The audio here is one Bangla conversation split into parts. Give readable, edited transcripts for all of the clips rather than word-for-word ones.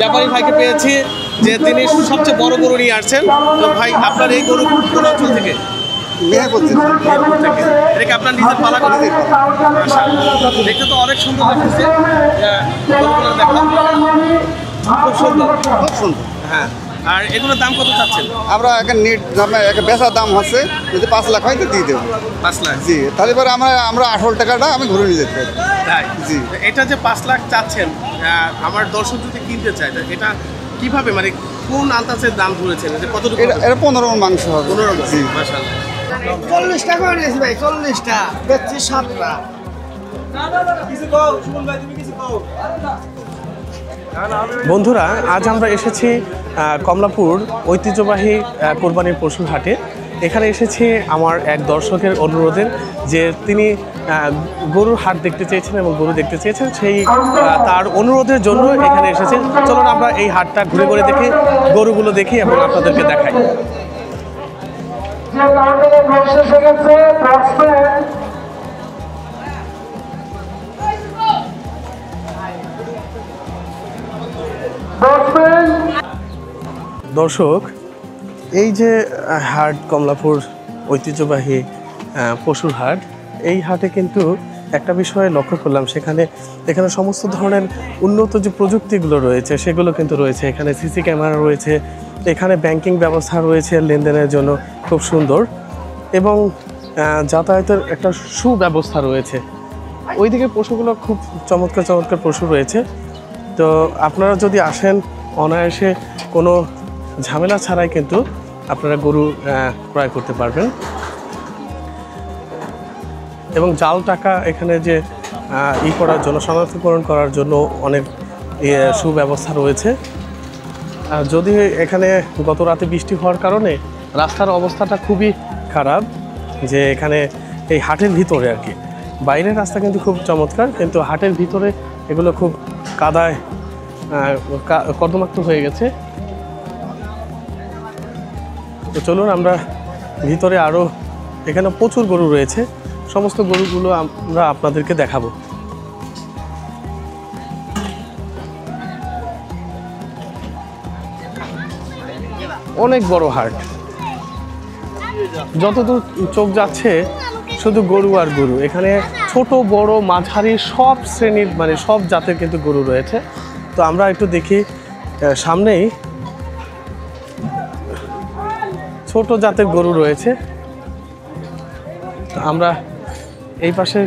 ব্যাপারী ভাইকে পেয়েছি যে তিনি সবচেয়ে বড় গরু নিয়ে আসছেন। তো ভাই আপনার এই গরু কোন অঞ্চল থেকে? এটাকে আপনার নিজের পালা করে দেখতে তো অনেক সুন্দর লাগতেছে। গরুগুলো দেখলাম খুব সুন্দর, খুব সুন্দর। হ্যাঁ। আর এগুলোর দাম কত চাচ্ছেন? আমরা একটা নেট একটা বেচার দাম হচ্ছে, যদি 5 লাখ হয় তো দিয়ে দেবো। 5 লাখ? জি, তাহলে পরে আমরা আসল টাকাটা আমি ঘুরে নিয়ে যেতে পারি। তাই? জি। এটা যে 5 লাখ চাচ্ছেন, আমার দর্শক যদি কিনতে চায় এটা কিভাবে, মানে কোন আন্দাজের দাম ধরেছেন? কতটুকু? এটা 15 মণ মাংস হবে। 15 মণ? জি, মাশাআল্লাহ। 40 টাকা করে নিয়েছি ভাই, 40 টা বেচছি 7 টা। বন্ধুরা, আজ আমরা এসেছি কমলাপুর ঐতিহ্যবাহী কোরবানির পশুর হাটে। এখানে এসেছি আমার এক দর্শকের অনুরোধের, যে তিনি গরুর হাট দেখতে চেয়েছেন এবং গরু দেখতে চেয়েছেন, সেই তার অনুরোধের জন্য এখানে এসেছেন। চলুন আমরা এই হাটটা ঘুরে ঘুরে দেখি, গরুগুলো দেখি এবং আপনাদেরকে দেখাই। দর্শক, এই যে হাট, কমলাপুর ঐতিহ্যবাহী পশুর হাট, এই হাটে কিন্তু একটা বিষয় লক্ষ্য করলাম, এখানে সমস্ত ধরনের উন্নত যে প্রযুক্তিগুলো রয়েছে সেগুলো কিন্তু রয়েছে। এখানে সিসি ক্যামেরা রয়েছে, এখানে ব্যাংকিং ব্যবস্থা রয়েছে লেনদেনের জন্য খুব সুন্দর, এবং যাতায়াতের একটা সুব্যবস্থা রয়েছে। ওইদিকে পশুগুলো খুব চমৎকার চমৎকার পশু রয়েছে। তো আপনারা যদি আসেন, অনায়াসে কোনো ঝামেলা ছাড়াই কিন্তু আপনারা গরু ক্রয় করতে পারবেন। এবং জাল টাকা এখানে যে করার জন্য, শনাক্তকরণ করার জন্য অনেক সুব্যবস্থা রয়েছে। যদি এখানে গত রাতে বৃষ্টি হওয়ার কারণে রাস্তার অবস্থাটা খুবই খারাপ, যে এখানে এই হাটের ভিতরে আর কি, বাইরের রাস্তা কিন্তু খুব চমৎকার, কিন্তু হাটের ভিতরে এগুলো খুব কাদায় কর্দমাক্ত হয়ে গেছে। তো চলুন আমরা ভিতরে, আরও এখানে প্রচুর গরু রয়েছে, সমস্ত গরুগুলো আমরা আপনাদেরকে দেখাবো। অনেক বড় হাট, যতদূর চোখ যাচ্ছে শুধু গরু আর গরু। এখানে ছোট বড় মাঝারি সব শ্রেণীর, মানে সব জাতের কিন্তু গরু রয়েছে। তো আমরা একটু দেখি, সামনেই ছোট জাতের গরু রয়েছে। আমরা এই পাশে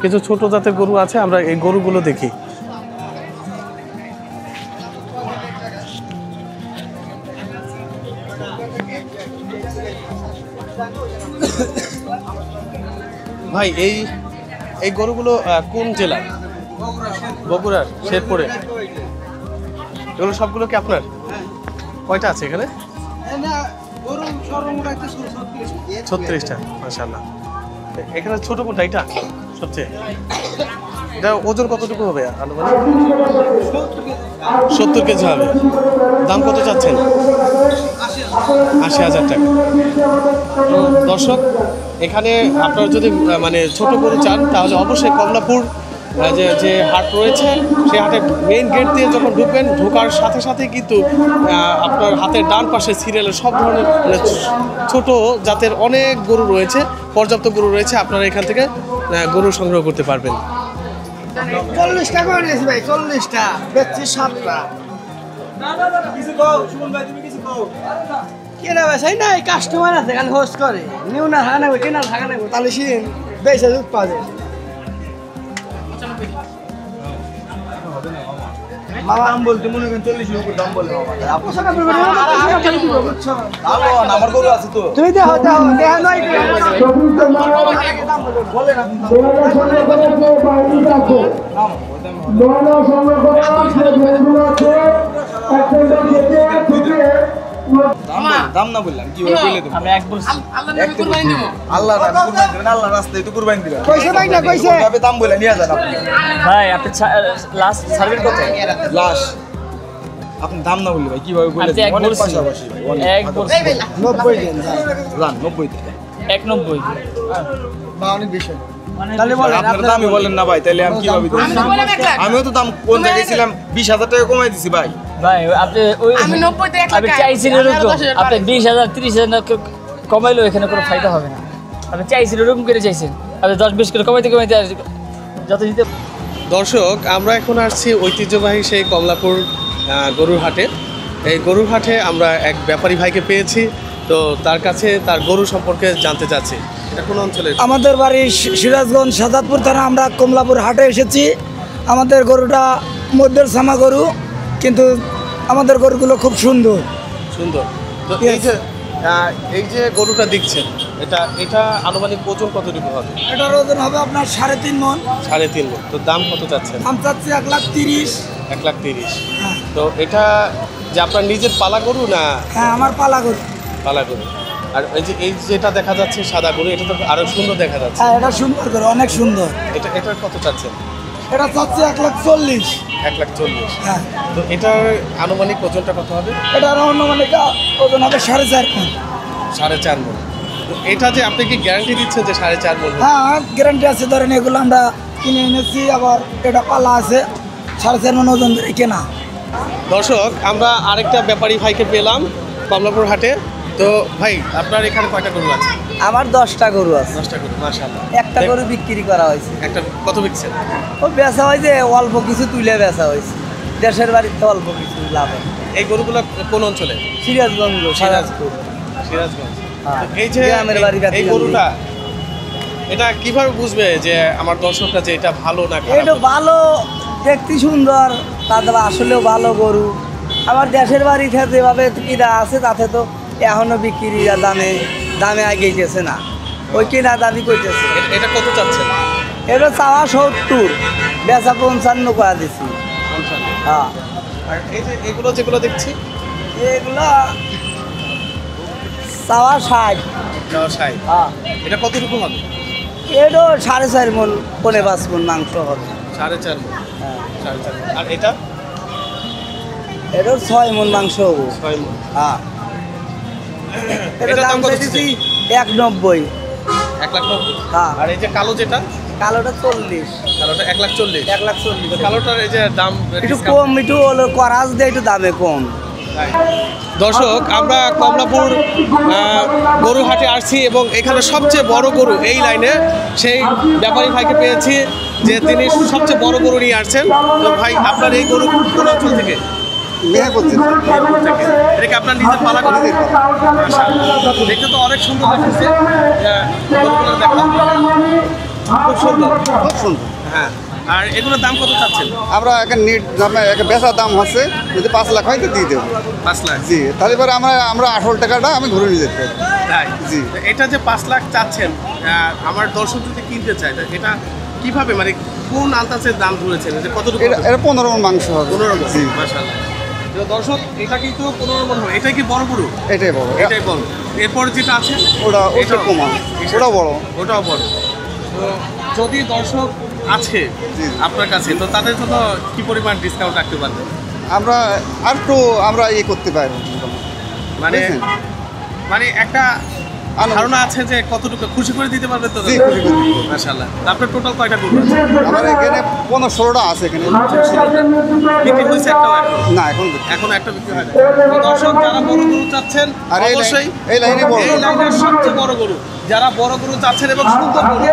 কিছু ছোট জাতের গরু আছে, আমরা এই গরুগুলো দেখি। ভাই, এই গরুগুলো কোন জেলার? বগুড়ার, শেরপুরে। এগুলো সবগুলো কি আপনার? কয়টা আছে এখানে? 36টা, মাশাআল্লাহ। এখানে ছোট কোনটা? এটা সবচেয়ে, এটা ওজন কতটুকু হবে? আনুমানিক 70 কেজি হবে। দাম কত চাচ্ছেন? 80,000 টাকা। দর্শক, এখানে আপনারা যদি মানে ছোট গরু চান, তাহলে অবশ্যই কমলাপুর যে হাট রয়েছে, সেই হাটের মেইন গেট দিয়ে যখন ঢুকবেন, ঢোকার সাথে সাথে কিন্তু আপনার হাতের ডান পাশে সিরিয়ালের সব ধরনের ছোট জাতের অনেক গরু রয়েছে, পর্যাপ্ত গরু রয়েছে। আপনারা এখান থেকে গরু সংগ্রহ করতে পারবেন। 40 টাকা করে নিয়েছি ভাই, 40 টা বেচছি 7 টা। কেনা বেচাই নাই, কাস্টমার আছে, খালি হোস্ট করে নিউ না হানা কেনা থাকা নেবো, তাহলে সিন বেচা দুধ পাওয়া যায়। মামা দাম বলতে মনে করেন 40 উপর দাম বলে আমার গরু আছে তো, তুমি দেখো দেখা নয় বলে না। দাম না বললাম কি বলে দেব, আমি এক বলছি এক কুরবানি দেব। আল্লাহ কুরবানি দেবেন, আল্লাহর রাস্তায় তো কুরবানি দিবেন। কইছে ভাই না কইছে ভাবে দাম বলে নিয়ে যান আপনি। ভাই আপনি লাস্ট সার্ভিস কত? লাস্ট আপনি দাম না বললে ভাই কিভাবে বলে দেব? অনেক পাশাপাশি ভাই, এক বলছি 90 দেন, জান 90 দেন, 190 বা অনেক বেশি। তাহলে বলেন আপনার দামই বলেন না ভাই, তাহলে আমি কিভাবে দিই? আমিও তো দাম কোন জায়গায় ছিলাম 20,000 টাকা কমাই দিছি ভাই। ভাই আপনি ওই আমি 90 তে 1 লাখ আপনি চাইছিলেন এরকম, আপনি 20,000 30,000 কমাইলেও এখানে কোনো ফায়দা হবে না। আপনি চাইছিলেন এরকম করে চাইছেন, আপনি 10-20 করে কমাইতে আর যত দিতে। দর্শক, আমরা এখন আসছি ঐতিহ্যবাহী সেই কমলাপুর গরুর হাটে। এই গরুর হাটে আমরা এক ব্যাপারী ভাইকে পেয়েছি, তো তার কাছে তার গরু সম্পর্কে জানতে চাচ্ছি। এটা কোন অঞ্চলের? আমাদের বাড়ি সিরাজগঞ্জ সাদাতপুর থানা, আমরা কমলাপুর হাটে এসেছি। আমাদের গরুটা মধ্যের সামা গরু, কিন্তু আমাদের গরুগুলো খুব সুন্দর। সুন্দর। তো এই যে গরুটা দেখছেন, এটা আনুমানিক ওজন কতটুকু হবে? এটার ওজন হবে আপনার 3.5 মণ। 3.5 মণ। তো দাম কত চাচ্ছেন? দাম চাচ্ছি 1,30,000। 1,30,000। হ্যাঁ তো এটা যে আপনার নিজের পালা গরু না? হ্যাঁ, আমার পালা গরু। পালা গরু। আর এই যেটা দেখা যাচ্ছে সাদা গরু, এটা তো আরো সুন্দর দেখা যাচ্ছে। হ্যাঁ, এটা সুন্দর গরু, অনেক সুন্দর। এটার কত চাচ্ছেন? এটা চাচ্ছি 1,40,000। 1,40,000। হ্যাঁ, তো এটার আনুমানিক ওজনটা কত হবে? এটার অনুমানিক ওজন হবে 4.5 মণ। 4.5 মণ। তো এটা যে আপনি কি গ্যারান্টি দিচ্ছেন যে 4.5 মণ? হ্যাঁ, গ্যারান্টি আছে। ধরেন এগুলো আমরা কিনে এনেছি, আবার এটা পালা আছে। 4.5 মণ ওজন ধরে কেনা। দর্শক, আমরা আরেকটা ব্যাপারী ভাইকে পেলাম কমলাপুর হাটে। তো ভাই, আপনার এখানে কয়টা গরু আছে? আমার 10টা গরু আছে। 10টা গরু, মাশাআল্লাহ। একটা গরু বিক্রি করা হয়েছে। একটা কত বিকছেন? ও বেচা হয়েছে, অল্প কিছু তুলে বেচা হয়েছে। দেশের বাড়িতে অল্প কিছু লাভ হয়। এই গরুগুলো কোন অঞ্চলে? সিরাজগঞ্জ, সিরাজপুর। সিরাজগঞ্জ। হ্যাঁ, তো এই যে গ্রামের বাড়ি এই বেচা গরুটা, এটা কিভাবে বুঝবে যে আমার দর্শকরা যে এটা ভালো না খারাপ? এটা ভালো, দেখতে সুন্দর, তাদের আসলেও ভালো গরু। আমার দেশের বাড়িতে যেভাবে কিনা আছে তাতে তো এখনো বিক্রি দামে আগেইতেছে না, ওই কিনা দাবি করতেছে। এটা কত চাচ্ছেন? এটা চাওয়া 70, বেচা 55 করে দিছি। হ্যাঁ, আর এই যে এগুলো যেগুলো দেখছি, এগুলো চাওয়া 60। এটাও 60। হ্যাঁ, এটা কতটুকু হবে? এটাও 4.5 মণ, 4.5 মণ মাংস হবে। 4.5 মণ। হ্যাঁ, 4.5 মণ। আর এটা এটাও 6 মণ মাংস হবে। 6 মণ। হ্যাঁ, এটার এটার দাম দাম কত চাইছি 1,90,000। 1,90,000। হ্যাঁ, আর এই যে কালো যেটা, কালোটা 40। কালোটা 1,40,000। 1,40,000। কালোটার এই যে দাম একটু discount। কম, একটু হলো করাজ দিয়ে একটু দামে কম। দর্শক, আমরা কমলাপুর গরুহাটে আসছি এবং এখানে সবচেয়ে বড় গরু এই লাইনে সেই ব্যাপারী ভাইকে পেয়েছি যে তিনি সবচেয়ে বড় গরু নিয়ে আসছেন। তো ভাই, আপনার এই গরু কোন অঞ্চল থেকে? মেহেরপুর থেকে। মেহেরপুর থেকে। এটা কি আপনার নিজের পালা গরু? মাশাআল্লাহ। দেখতে তো অনেক সুন্দর লাগছে। গরুগুলো দেখলাম, খুব সুন্দর। খুব সুন্দর। হ্যাঁ। আর এগুলোর দাম কত চাচ্ছেন? আমরা একটা নিট দামে একটা বেচার দাম হচ্ছে, যদি 5 লাখ হয় তো দিয়ে দেবো। 5 লাখ। জি, তাহলে পরে আমরা আসল টাকাটা আমি ঘুরে নিয়ে যেতে পারি। তাই? জি। তো এটা যে 5 লাখ চাচ্ছেন, আমার দর্শক যদি কিনতে চায়, তো এটা কিভাবে, মানে কোন আন্দাজের দাম ধরেছেন, যে কতটুকু? এটা 15 মণ মাংস হবে। 15 মণ। জি, মাশাআল্লাহ। তো দর্শক, এটা কিন্তু 15 মণ হবে। এটাই কি বড় গরু? এটাই বড়। এটাই বড়। এরপর যেটা আছে ওটা কমা, ওটাও বড়। ওটাও বড়। তো যদি দর্শক আছে জি। আপনার কাছে, তো তাদের জন্য কি পরিমাণ ডিসকাউন্ট রাখতে পারবেন? আমরা আর একটু আমরা ইয়ে করতে পারবো। মানে বুঝছেন? মানে একটা ধারণা আছে যে কতটুকু খুশি করে দিতে পারবেন তো? জি, খুশি করে দিতে পারবো। মাশাআল্লাহ। আপনার টোটাল কয়টা গরু আছে? আমার এখানে 15-16টা আছে এখানে। বিক্রি হয়েছে একটাও এখন? না, এখন এখন একটা বিক্রি হয় না। তো দর্শক, যারা বড় গরু চাচ্ছেন, আর অবশ্যই এই লাইনে বড়। এই লাইনের সবচেয়ে বড় গরু, যারা বড় গরু চাচ্ছেন এবং সুন্দর গরু,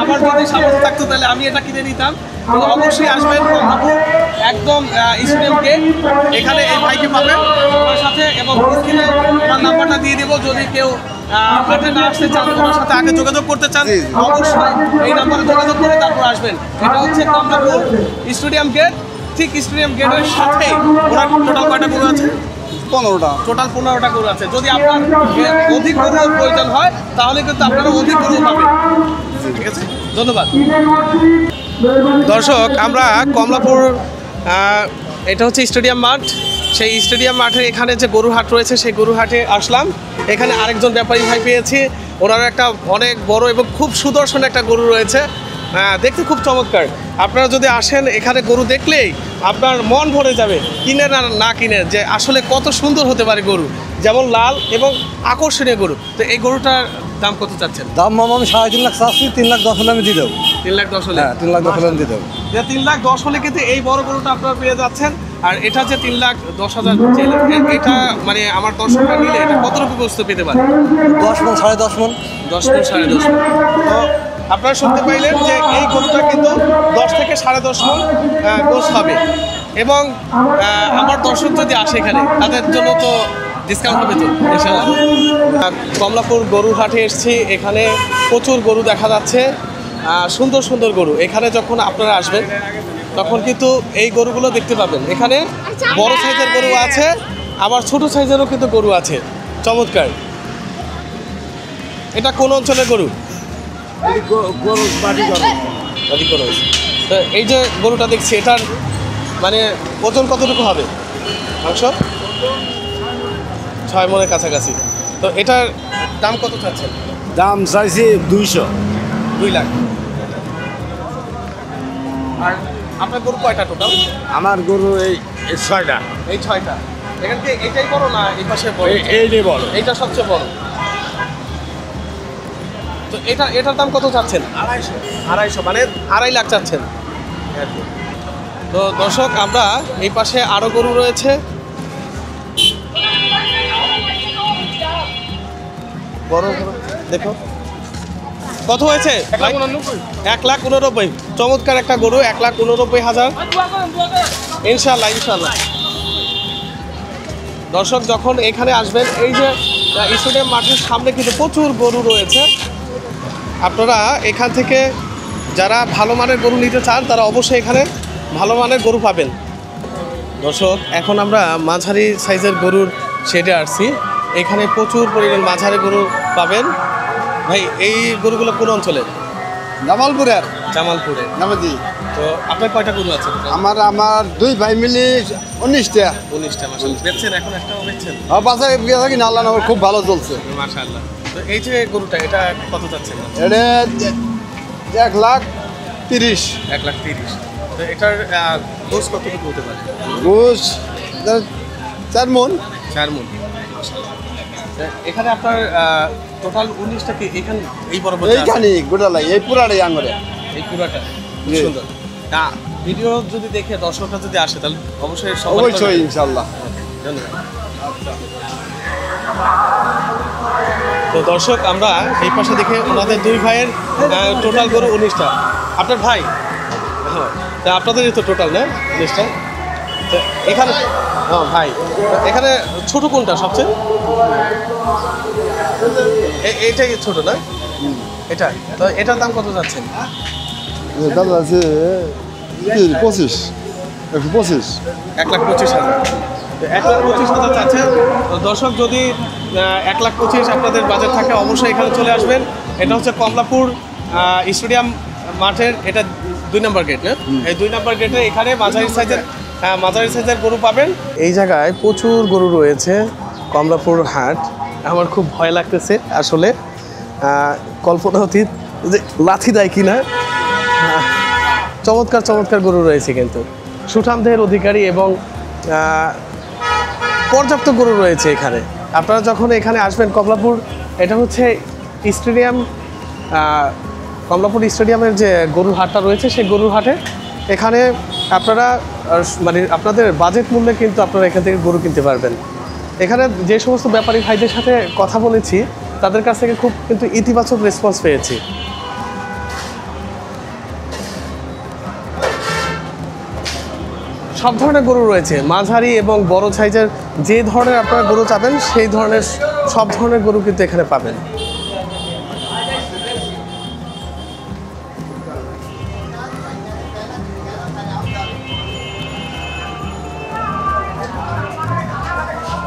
আমার যদি সামর্থ্য থাকতো তাহলে আমি এটা কিনে নিতাম। তো অবশ্যই আসবেন কমলাপুর, একদম স্টেডিয়াম গেট। এখানে এই ভাইকে পাবেন ওনার সাথে, এবং স্ক্রিনে ওনার নাম্বারটা দিয়ে দেবো। যদি কেউ হাটে না আসতে চান, ওনার সাথে আগে যোগাযোগ করতে চান, জি, জি। অবশ্যই এই নাম্বারে যোগাযোগ করে তারপর আসবেন। এটা হচ্ছে কমলাপুর স্টেডিয়াম গেট। ঠিক স্টেডিয়াম গেটের সাথে ওনার টোটাল কয়টা গরু আছে? 15টা। টোটাল 15টা গরু আছে। যদি আপনার অধিক গরুর প্রয়োজন হয়, তাহলে কিন্তু আপনারা অধিক গরু পাবেন। ঠিক আছে, ধন্যবাদ। দর্শক, আমরা কমলাপুর, এটা হচ্ছে স্টেডিয়াম মাঠ। সেই স্টেডিয়াম মাঠের এখানে যে গরু হাট রয়েছে, সেই গরু হাটে আসলাম। এখানে আরেকজন ব্যাপারী ভাই পেয়েছি, ওনার একটা অনেক বড় এবং খুব সুদর্শন একটা গরু রয়েছে, দেখতে খুব চমৎকার। আপনারা যদি আসেন, এখানে গরু দেখলেই আপনার মন ভরে যাবে, কিনে না কিনে, যে আসলে কত সুন্দর হতে পারে গরু, যেমন লাল এবং আকর্ষণীয় গরু। তো এই গরুটার দাম কত চাচ্ছেন? দাম মামা আমি 3.5 লাখ চাচ্ছি, 3 লাখ 10 হলে আমি দিয়ে দেবো। 3 লাখ 10 হলে? হ্যাঁ 3 লাখ 10 হলে আমি দিয়ে দেবো। 3 লাখ 10 হলে কিন্তু এই বড় গরুটা আপনারা পেয়ে যাচ্ছেন। আর এটা যে 3 লাখ 10,000 এটা মানে আমার দর্শকরা নিলে এটা কতটুকু গোস্ত পেতে পারে? 10 মণ 10.5 মণ। 10 মণ 10.5 মণ। তো আপনারা শুনতে পাইলেন যে এই গরুটা কিন্তু 10 থেকে 10.5 মণ গোস্ত হবে। এবং আমার দর্শক যদি আসে এখানে তাদের জন্য তো ডিসকাউন্ট হবে তো ইনশাআল্লাহ। কমলাপুর গরুর হাটে এসেছি, এখানে প্রচুর গরু দেখা যাচ্ছে, সুন্দর সুন্দর গরু। এখানে যখন আপনারা আসবেন তখন কিন্তু এই গরুগুলো দেখতে পাবেন। এখানে বড় সাইজের গরু আছে, আবার ছোট সাইজেরও কিন্তু গরু আছে, চমৎকার। এটা কোন অঞ্চলের গরু? বাড়ি করস। তো এই যে গরুটা দেখছি, এটার মানে ওজন কতটুকু হবে মাংস? 6 মণের কাছাকাছি। তো এটার দাম কত চাচ্ছেন? দাম চাইছি 200। 2 লাখ। আর আপনার গরু কয়টা টোটাল? আমার গরু এই 6টা। এই 6টা। এখান থেকে এটাই বড় না এই পাশে বড়? এইটাই বড়। এইটা সবচেয়ে বড়। তো এটার দাম কত চাচ্ছেন? 250 মানে 2.5 লাখ চাচ্ছেন। তো দর্শক, আমরা এই পাশে আরো গরু রয়েছে। বড় গরু দেখো কত হয়েছে? 1,89,000। চমৎকার একটা গরু, 1,89,000। ইনশাল্লাহ ইনশাল্লাহ। দর্শক যখন এখানে আসবেন, এই যে স্টেডিয়াম মাঠের সামনে কিন্তু প্রচুর গরু রয়েছে। আপনারা এখান থেকে যারা ভালো মানের গরু নিতে চান তারা অবশ্যই এখানে ভালো মানের গরু পাবেন। দর্শক, এখন আমরা মাঝারি সাইজের গরুর শেডে আসছি। এখানে প্রচুর পরিমাণ মাঝারি গরু পাবেন। ভাই, এই গরুগুলো কোন অঞ্চলের? জামালপুরের। জামালপুরে। নামাজি। তো আপনার কয়টা গরু আছে? আমার 2 ভাই মিলে 19টা। 19টা। মাশাআল্লাহ। বেচছেন এখন? একটাও বেচছেন? বাজারে থাকি না, আল্লাহ খুব ভালো চলছে। মাশাআল্লাহ। তো এই যে গরুটা, এটা কত চাচ্ছেন? এটা 1,30,000। 1,30,000। তো এটার গোস কতটুকু হতে পারে? গোস 4 মণ। 4 মণ। এখানে আপনার টোটাল 19টা কি এখানে এই বরাবর? এইখানে গোটালাই, এই পুরাটাই আঙরে। এই পুরাটা খুব সুন্দর। না, ভিডিও যদি দেখে দর্শকরা যদি আসে তাহলে অবশ্যই অবশ্যই ইনশাআল্লাহ। ধন্যবাদ। তো দর্শক, আমরা এই পাশে দেখে ওনাদের 2 ভাইয়ের টোটাল গরু 19টা। আপনার ভাই? হ্যাঁ। তা আপনাদেরই তো টোটাল না 19টা? তো এখানে হ্যাঁ ভাই, এখানে ছোট কোনটা সবচেয়ে? এইটাই ছোট না? এটা? তো এটার দাম কত যাচ্ছেন? দাম আছে 25। 1,25,000। 1,25,000। 1,25,000 চাচ্ছেন। তো দর্শক, যদি 1,25,000 আপনাদের বাজেট থাকে অবশ্যই এখানে চলে আসবেন। এটা হচ্ছে কমলাপুর স্টেডিয়াম মাঠের, এটা 2 নম্বর গেট না? এই 2 নম্বর গেটে এখানে মাঝারি সাইজের গরু পাবেন। এই জায়গায় প্রচুর গরু রয়েছে, কমলাপুর হাট। আমার খুব ভয় লাগতেছে আসলে, কল্পনা অতীত যে লাথি দেয় কিনা। চমৎকার চমৎকার গরু রয়েছে কিন্তু, সুঠামদেহের অধিকারী এবং পর্যাপ্ত গরু রয়েছে এখানে। আপনারা যখন এখানে আসবেন কমলাপুর, এটা হচ্ছে স্টেডিয়াম, কমলাপুর স্টেডিয়ামের যে গরুর হাটটা রয়েছে সেই গরুর হাটে। এখানে আপনারা মানে আপনাদের বাজেট মূল্যে কিন্তু আপনারা এখান থেকে গরু কিনতে পারবেন। এখানে যে সমস্ত ব্যাপারী ভাইদের সাথে কথা বলেছি তাদের কাছ থেকে খুব কিন্তু ইতিবাচক রেসপন্স পেয়েছি। সব ধরনের গরু রয়েছে, মাঝারি এবং বড় সাইজের। যে ধরনের আপনারা গরু চাবেন সেই ধরনের সব ধরনের গরু কিন্তু এখানে পাবেন।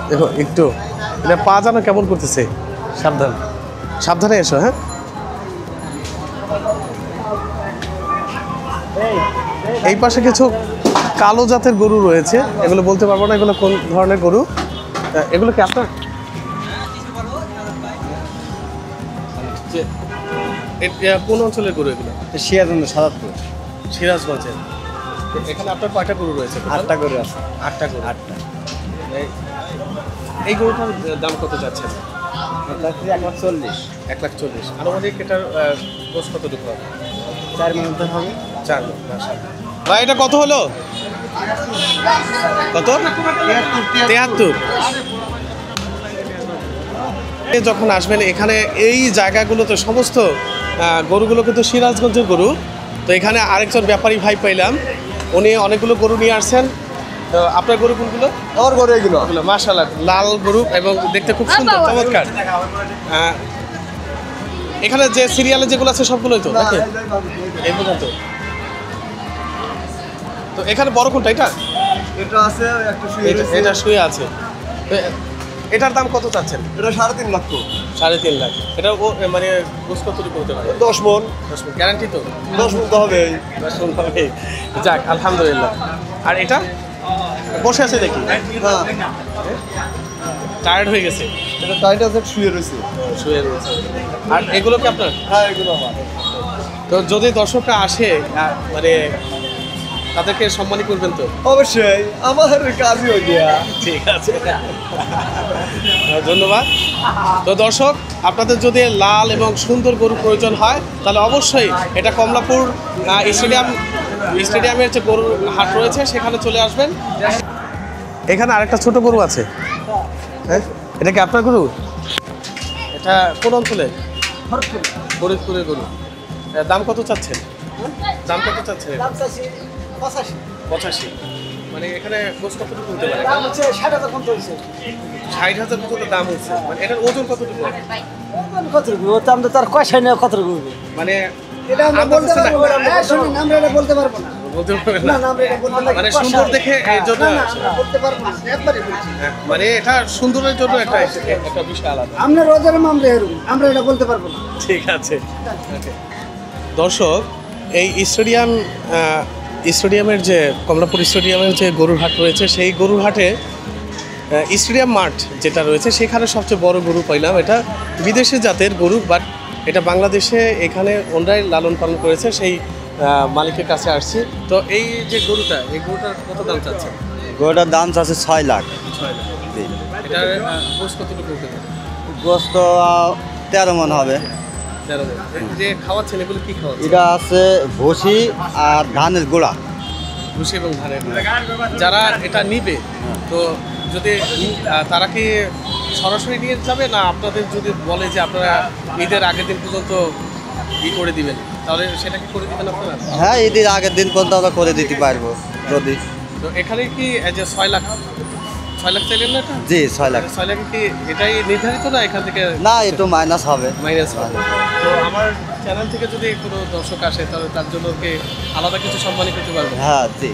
দেখো একটু, এটা পা যেন কেমন করতেছে। সাবধান, সাবধানে এসো। হ্যাঁ, এই পাশে কিছু কালো জাতের গরু রয়েছে, এগুলো বলতে পারবো না এগুলো কোন ধরনের গরু। এগুলো কি আপনার? কোন অঞ্চলের গরু এগুলো? সিরাজগঞ্জ, সাদাতপুর। সিরাজগঞ্জের। এখানে আপনার কয়টা গরু রয়েছে? 8টা গরু আছে। 8টা গরু। 8টা। এই গরুটার দাম কত যাচ্ছে? 1,40,000 1,40,000 আনুমানিক এটার গোস কতটুকু হবে? 4 মিনিট হবে। 4 মণ, মাশাআল্লাহ। ভাই এটা কত হলো? কত? 73। যখন আসবেন এখানে এই জায়গাগুলোতে সমস্ত গরুগুলো কিন্তু সিরাজগঞ্জের গরু। তো এখানে আরেকজন ব্যাপারী ভাই পাইলাম, উনি অনেকগুলো গরু নিয়ে আসছেন। তো আপনার গরু কোনগুলো? আমার ঘরে এগুলো মাশাআল্লাহ, লাল গরু এবং দেখতে খুব সুন্দর, চমৎকার। এখানে যে সিরিয়ালে যেগুলো আছে সবগুলোই তো নাকি এই পর্যন্ত? তো এখানে বড় কোনটা? এটা এটা আছে একটা এটা শুয়ে আছে। তো এটার দাম কত চাচ্ছেন? এটা 3.5 লাখ। 3.5 লাখ। এটা মানে গোস কতটুকু হতে পারে? 10 মণ। গ্যারান্টি তো? 10 মণ তো হবে। 10 মণ হবে। যাক আলহামদুলিল্লাহ। আর এটা বসে আছে দেখি, টায়ার্ড হয়ে গেছে, এটা টাইট আছে, শুয়ে রয়েছে। শুয়ে রয়েছে। আর এগুলো কি আপনার? হ্যাঁ, এগুলো আমার। তো যদি দর্শকরা আসে মানে তাদেরকে সম্মানী করবেন তো? অবশ্যই, আমার কাজই হয়ে গিয়া। ঠিক আছে, ধন্যবাদ। তো দর্শক, আপনাদের যদি লাল এবং সুন্দর গরু প্রয়োজন হয় তাহলে অবশ্যই এটা কমলাপুর স্টেডিয়ামের যে গরুর হাট রয়েছে সেখানে চলে আসবেন। এখানে আরেকটা ছোট গরু আছে, হ্যাঁ এটা কি আপনার গরু? এটা কোন অঞ্চলে? ফরিদপুরের গরু। দাম কত চাচ্ছেন? দাম কত চাচ্ছেন? 85। মানে এখানে গোস কতটুকু হতে পারে? 60,000 পর্যন্ত 60,000 পর্যন্ত দাম হচ্ছে। মানে এটার ওজন কতটুকু? কতটুকু ও তো আমরা তার কয়সা নিয়ে কতটুকু মানে এটা আমরা বলতে পারবো না। আমরা এটা বলতে পারবো না। বলতে পারবেন না? আমরা এটা বলতে পারবো না। মানে সুন্দর দেখে এই জন্য বলতে পারবো না, একবারই বলছি। মানে এটা সুন্দরের জন্য একটা বিষয় আলাদা। আমরা রোজার মামলা এরকম, আমরা এটা বলতে পারবো না। ঠিক আছে। Okay. দর্শক, এই স্টেডিয়ামের যে কমলাপুর স্টেডিয়ামের যে গরুর হাট রয়েছে সেই গরুর হাটে স্টেডিয়াম মাঠ যেটা রয়েছে সেখানে সবচেয়ে বড় গরু পাইলাম। এটা বিদেশি জাতের গরু, বাট এটা বাংলাদেশে এখানে ওনরাই লালন পালন করেছে, সেই মালিকের কাছে আসছি। তো এই যে গরুটা, এই গরুটার কত দাম চাচ্ছে? গরুটার দাম আছে 6 লাখ। 6 লাখ। এটার গোস কতটুকু হতে পারে? গোস্ত 13 মণ হবে। 13 মণ। যে খাওয়াচ্ছেন এগুলো কি খাওয়াচ্ছেন? এটা আছে ভুসি আর ধানের গুঁড়া। ভুসি এবং ধানের গুঁড়া। যারা এটা নিবে তো যদি তারা কি সরাসরি নিয়ে যাবে, না আপনাদের যদি বলে যে আপনারা ঈদের আগের দিন পর্যন্ত করে দিবেন তাহলে সেটা কি করে দিবেন আপনারা? হ্যাঁ, ঈদের আগের দিন পর্যন্ত আমরা করে দিতে পারবো যদি। তো এখানে কি এই যে 6 লাখ চাইলেন না? এটা জি 6 লাখ। 6 লাখ কি এটাই নির্ধারিত না এখান থেকে না, একটু মাইনাস হবে। মাইনাস হবে? তো আমার চ্যানেল থেকে যদি কোনো দর্শক আসে তাহলে তার জন্য কি আলাদা কিছু সম্মানী করতে পারবো? হ্যাঁ জি।